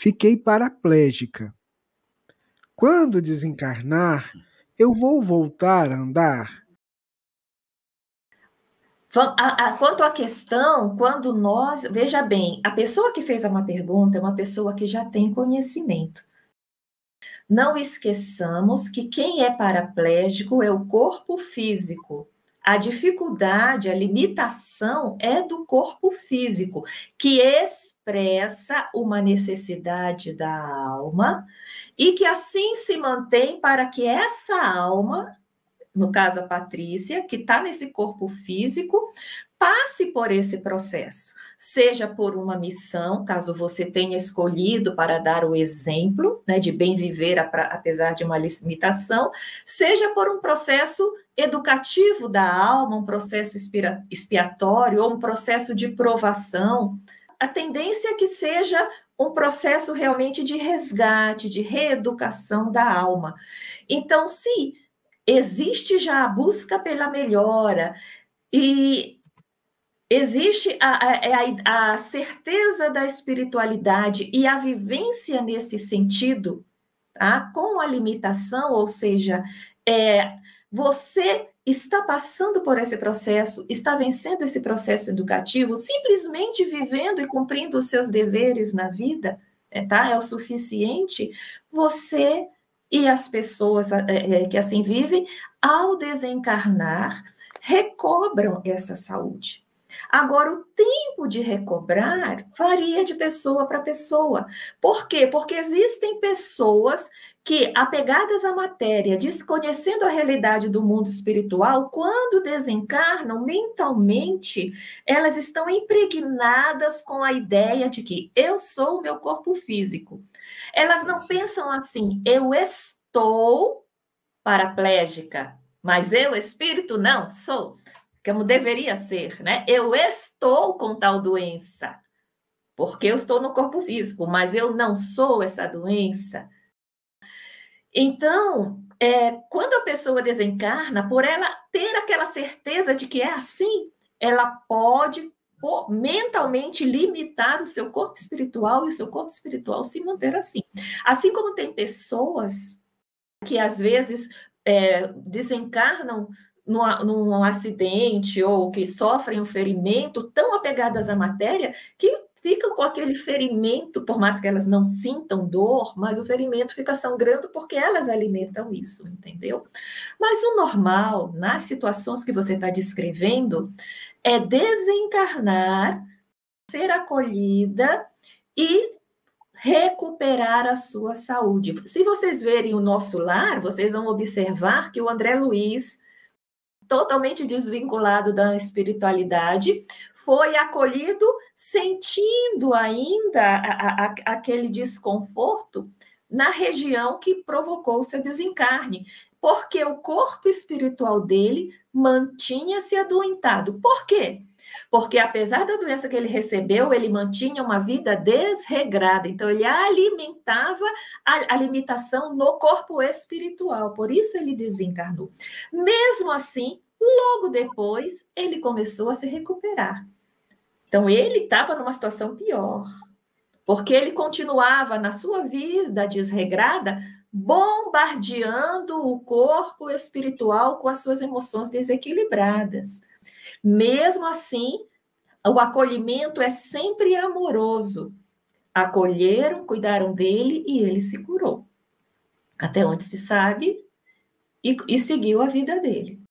fiquei paraplégica. Quando desencarnar, eu vou voltar a andar? Quanto à questão, quando nós... Veja bem, a pessoa que fez uma pergunta é uma pessoa que já tem conhecimento. Não esqueçamos que quem é paraplégico é o corpo físico. A dificuldade, a limitação é do corpo físico, que expressa uma necessidade da alma e que assim se mantém para que essa alma, no caso a Patrícia, que está nesse corpo físico, passe por esse processo, seja por uma missão, caso você tenha escolhido para dar o exemplo, né, de bem viver apesar de uma limitação, seja por um processo educativo da alma, um processo expiatório ou um processo de provação. A tendência é que seja um processo realmente de resgate, de reeducação da alma. Então, se existe já a busca pela melhora e existe a certeza da espiritualidade e a vivência nesse sentido, tá? Com a limitação, ou seja, você está passando por esse processo, está vencendo esse processo educativo, simplesmente vivendo e cumprindo os seus deveres na vida, tá? É o suficiente. Você e as pessoas que assim vivem, ao desencarnar, recobram essa saúde. Agora, o tempo de recobrar varia de pessoa para pessoa. Por quê? Porque existem pessoas que, apegadas à matéria, desconhecendo a realidade do mundo espiritual, quando desencarnam mentalmente, elas estão impregnadas com a ideia de que eu sou o meu corpo físico. Elas não pensam assim, eu estou paraplégica, mas eu, espírito, não sou. Como deveria ser, né? Eu estou com tal doença, porque eu estou no corpo físico, mas eu não sou essa doença. Então, quando a pessoa desencarna, por ela ter aquela certeza de que é assim, ela pode mentalmente limitar o seu corpo espiritual e o seu corpo espiritual se manter assim. Assim como tem pessoas que às vezes desencarnam num acidente ou que sofrem um ferimento, tão apegadas à matéria, que ficam com aquele ferimento, por mais que elas não sintam dor, mas o ferimento fica sangrando porque elas alimentam isso, entendeu? Mas o normal, nas situações que você está descrevendo, é desencarnar, ser acolhida e recuperar a sua saúde. Se vocês verem o nosso lar, vocês vão observar que o André Luiz, totalmente desvinculado da espiritualidade, foi acolhido sentindo ainda aquele desconforto na região que provocou o seu desencarne, porque o corpo espiritual dele mantinha-se adoentado. Por quê? Porque apesar da doença que ele recebeu, ele mantinha uma vida desregrada. Então, ele alimentava a limitação no corpo espiritual. Por isso, ele desencarnou. Mesmo assim, logo depois, ele começou a se recuperar. Então, ele estava numa situação pior, porque ele continuava na sua vida desregrada, bombardeando o corpo espiritual com as suas emoções desequilibradas. Mesmo assim, o acolhimento é sempre amoroso. Acolheram, cuidaram dele e ele se curou. Até onde se sabe, e seguiu a vida dele.